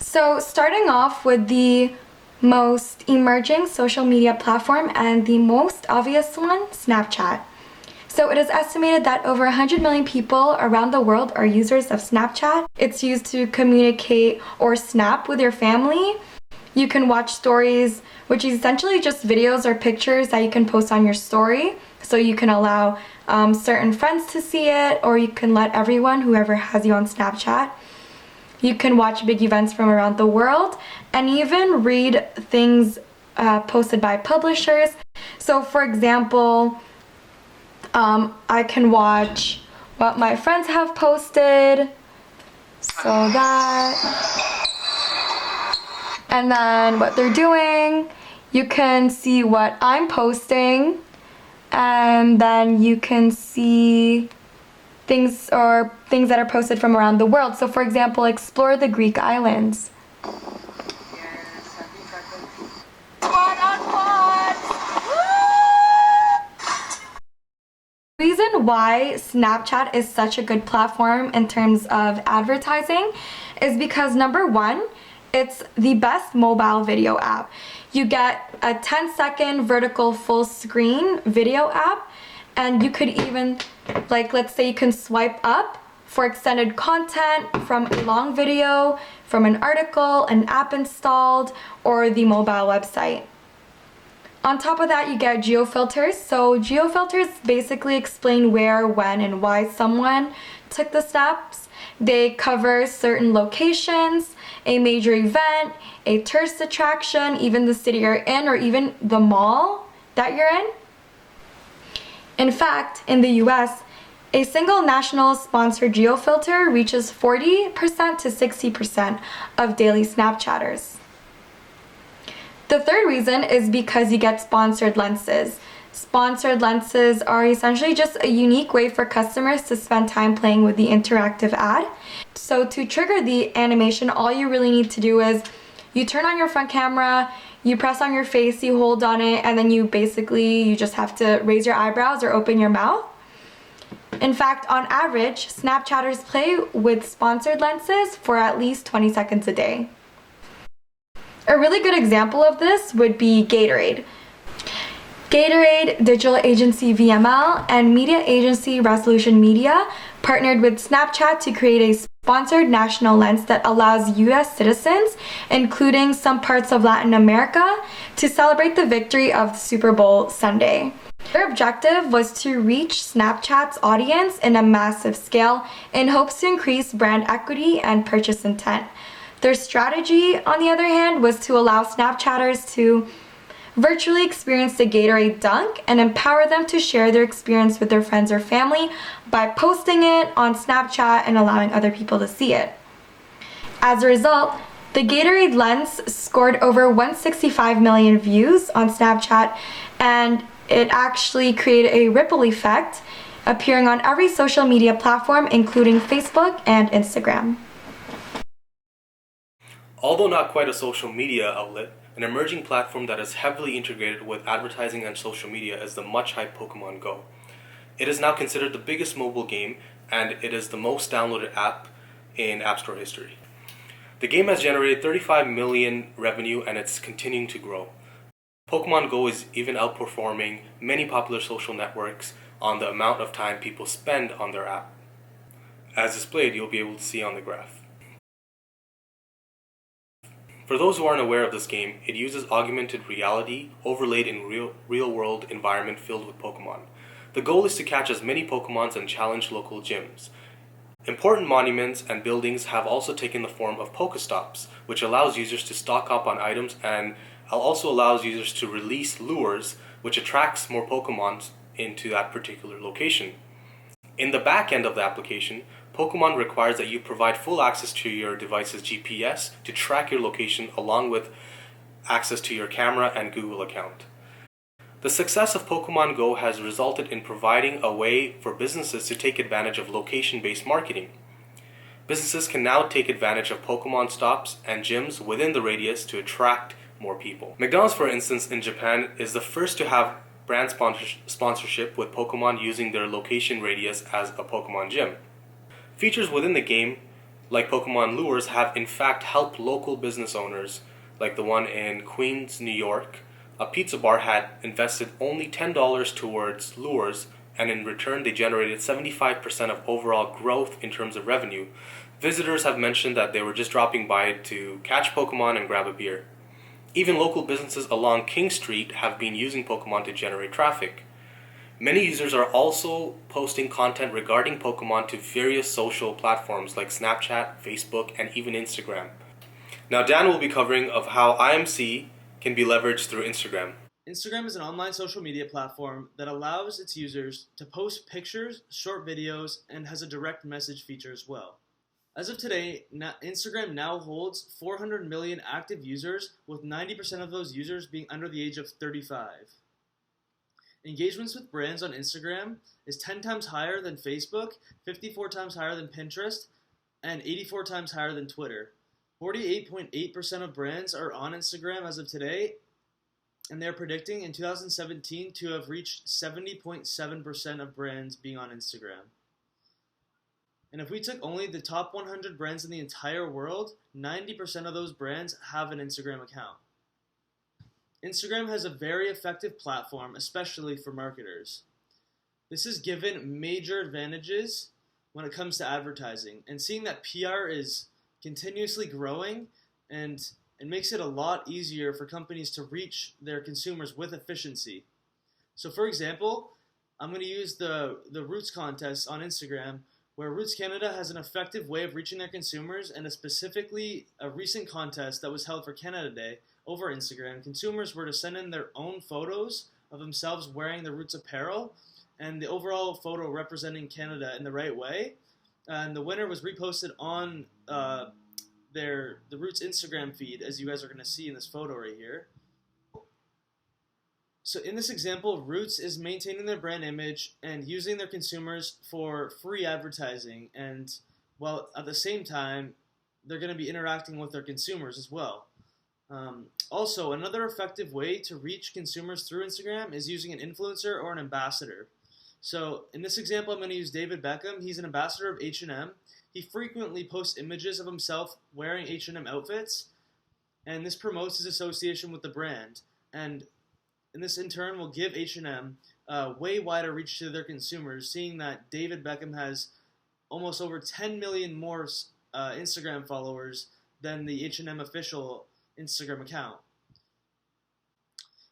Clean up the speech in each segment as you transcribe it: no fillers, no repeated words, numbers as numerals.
So starting off with the most emerging social media platform and the most obvious one, Snapchat. So it is estimated that over 100 million people around the world are users of Snapchat. It's used to communicate or snap with your family. You can watch stories, which is essentially just videos or pictures that you can post on your story. So you can allow certain friends to see it, or you can let everyone, whoever has you on Snapchat. You can watch big events from around the world and even read things posted by publishers. So for example, I can watch what my friends have posted, so that, and then what they're doing. You can see what I'm posting, and then you can see things that are posted from around the world. So for example, explore the Greek islands. The reason why Snapchat is such a good platform in terms of advertising is because number one, it's the best mobile video app. You get a 10-second vertical full screen video app, and you could even, like, let's say you can swipe up for extended content from a long video, from an article, an app installed, or the mobile website. On top of that, you get geofilters. So geofilters basically explain where, when, and why someone took the snaps. They cover certain locations, a major event, a tourist attraction, even the city you're in, or even the mall that you're in. In fact, in the US, a single national sponsored geofilter reaches 40% to 60% of daily Snapchatters. The third reason is because you get sponsored lenses. Sponsored lenses are essentially just a unique way for customers to spend time playing with the interactive ad. So to trigger the animation, all you really need to do is you turn on your front camera, you press on your face, you hold on it, and then you just have to raise your eyebrows or open your mouth. In fact, on average, Snapchatters play with sponsored lenses for at least 20 seconds a day. A really good example of this would be Gatorade. Gatorade, digital agency VML, and media agency Resolution Media partnered with Snapchat to create a sponsored national lens that allows US citizens, including some parts of Latin America, to celebrate the victory of Super Bowl Sunday. Their objective was to reach Snapchat's audience in a massive scale in hopes to increase brand equity and purchase intent. Their strategy, on the other hand, was to allow Snapchatters to virtually experience the Gatorade dunk and empower them to share their experience with their friends or family by posting it on Snapchat and allowing other people to see it. As a result, the Gatorade lens scored over 165 million views on Snapchat, and it actually created a ripple effect, appearing on every social media platform, including Facebook and Instagram. Although not quite a social media outlet, an emerging platform that is heavily integrated with advertising and social media is the much-hyped Pokemon Go. It is now considered the biggest mobile game, and it is the most downloaded app in App Store history. The game has generated 35 million revenue, and it's continuing to grow. Pokemon Go is even outperforming many popular social networks on the amount of time people spend on their app. As displayed, you'll be able to see on the graph. For those who aren't aware of this game, it uses augmented reality overlaid in real-world environment filled with Pokemon. The goal is to catch as many Pokemons and challenge local gyms. Important monuments and buildings have also taken the form of Pokestops, which allows users to stock up on items and also allows users to release lures, which attracts more Pokemon into that particular location. In the back end of the application, Pokemon requires that you provide full access to your device's GPS to track your location along with access to your camera and Google account. The success of Pokemon Go has resulted in providing a way for businesses to take advantage of location-based marketing. Businesses can now take advantage of Pokemon stops and gyms within the radius to attract more people. McDonald's, for instance, in Japan is the first to have brand sponsorship with Pokemon using their location radius as a Pokemon gym. Features within the game like Pokemon lures, have in fact helped local business owners, like the one in Queens, New York. A pizza bar had invested only $10 towards lures, and in return they generated 75% of overall growth in terms of revenue. Visitors have mentioned that they were just dropping by to catch Pokemon and grab a beer. Even local businesses along King Street have been using Pokemon to generate traffic. Many users are also posting content regarding Pokemon to various social platforms like Snapchat, Facebook, and even Instagram. Now Dan will be covering of how IMC can be leveraged through Instagram. Instagram is an online social media platform that allows its users to post pictures, short videos, and has a direct message feature as well. As of today, Instagram now holds 400 million active users, with 90% of those users being under the age of 35. Engagements with brands on Instagram is 10 times higher than Facebook, 54 times higher than Pinterest, and 84 times higher than Twitter. 48.8% of brands are on Instagram as of today, and they're predicting in 2017 to have reached 70.7% of brands being on Instagram. And if we took only the top 100 brands in the entire world, 90% of those brands have an Instagram account. Instagram has a very effective platform, especially for marketers. This has given major advantages when it comes to advertising, and seeing that PR is continuously growing, and it makes it a lot easier for companies to reach their consumers with efficiency. So for example, I'm going to use the Roots contest on Instagram, where Roots Canada has an effective way of reaching their consumers, and specifically a recent contest that was held for Canada Day over Instagram. Consumers were to send in their own photos of themselves wearing the Roots apparel, and the overall photo representing Canada in the right way. And the winner was reposted on the Roots Instagram feed, as you guys are going to see in this photo right here. So in this example, Roots is maintaining their brand image and using their consumers for free advertising, and while at the same time, they're going to be interacting with their consumers as well. Also, another effective way to reach consumers through Instagram is using an influencer or an ambassador. So in this example, I'm going to use David Beckham. He's an ambassador of H&M. He frequently posts images of himself wearing H&M outfits, and this promotes his association with the brand. And this in turn will give H&M a way wider reach to their consumers, seeing that David Beckham has almost over 10 million more Instagram followers than the H&M official Instagram account.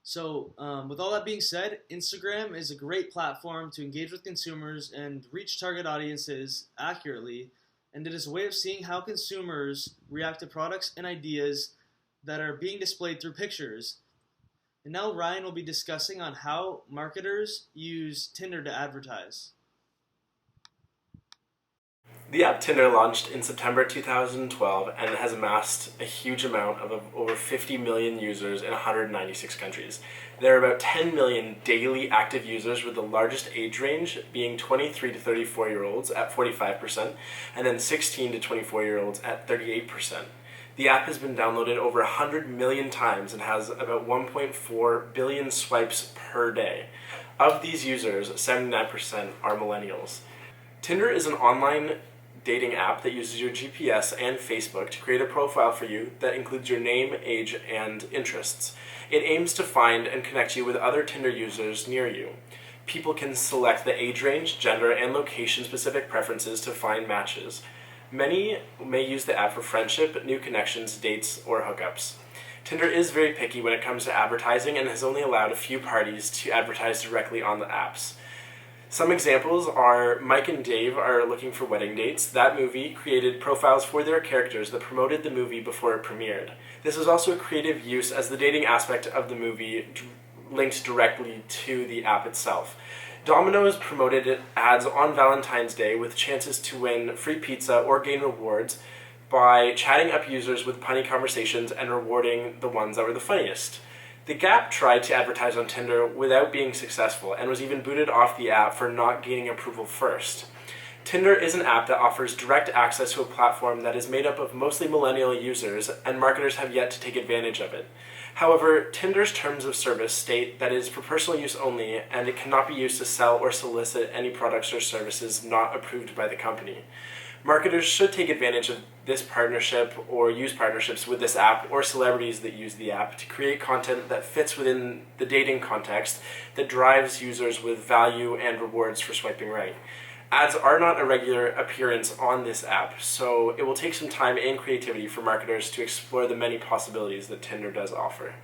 So with all that being said, Instagram is a great platform to engage with consumers and reach target audiences accurately, and it is a way of seeing how consumers react to products and ideas that are being displayed through pictures. And now Ryan will be discussing on how marketers use Tinder to advertise. The app Tinder launched in September 2012 and has amassed a huge amount of over 50 million users in 196 countries. There are about 10 million daily active users, with the largest age range being 23 to 34-year-olds at 45%, and then 16 to 24-year-olds at 38%. The app has been downloaded over 100 million times and has about 1.4 billion swipes per day. Of these users, 79% are millennials. Tinder is an online dating app that uses your GPS and Facebook to create a profile for you that includes your name, age, and interests. It aims to find and connect you with other Tinder users near you. People can select the age range, gender, and location-specific preferences to find matches. Many may use the app for friendship, new connections, dates, or hookups. Tinder is very picky when it comes to advertising and has only allowed a few parties to advertise directly on the apps. Some examples are Mike and Dave Are Looking for Wedding Dates. That movie created profiles for their characters that promoted the movie before it premiered. This was also a creative use, as the dating aspect of the movie linked directly to the app itself. Domino's promoted ads on Valentine's Day with chances to win free pizza or gain rewards by chatting up users with punny conversations and rewarding the ones that were the funniest. The Gap tried to advertise on Tinder without being successful and was even booted off the app for not gaining approval first. Tinder is an app that offers direct access to a platform that is made up of mostly millennial users, and marketers have yet to take advantage of it. However, Tinder's terms of service state that it is for personal use only, and it cannot be used to sell or solicit any products or services not approved by the company. Marketers should take advantage of this partnership or use partnerships with this app or celebrities that use the app to create content that fits within the dating context that drives users with value and rewards for swiping right. Ads are not a regular appearance on this app, so it will take some time and creativity for marketers to explore the many possibilities that Tinder does offer.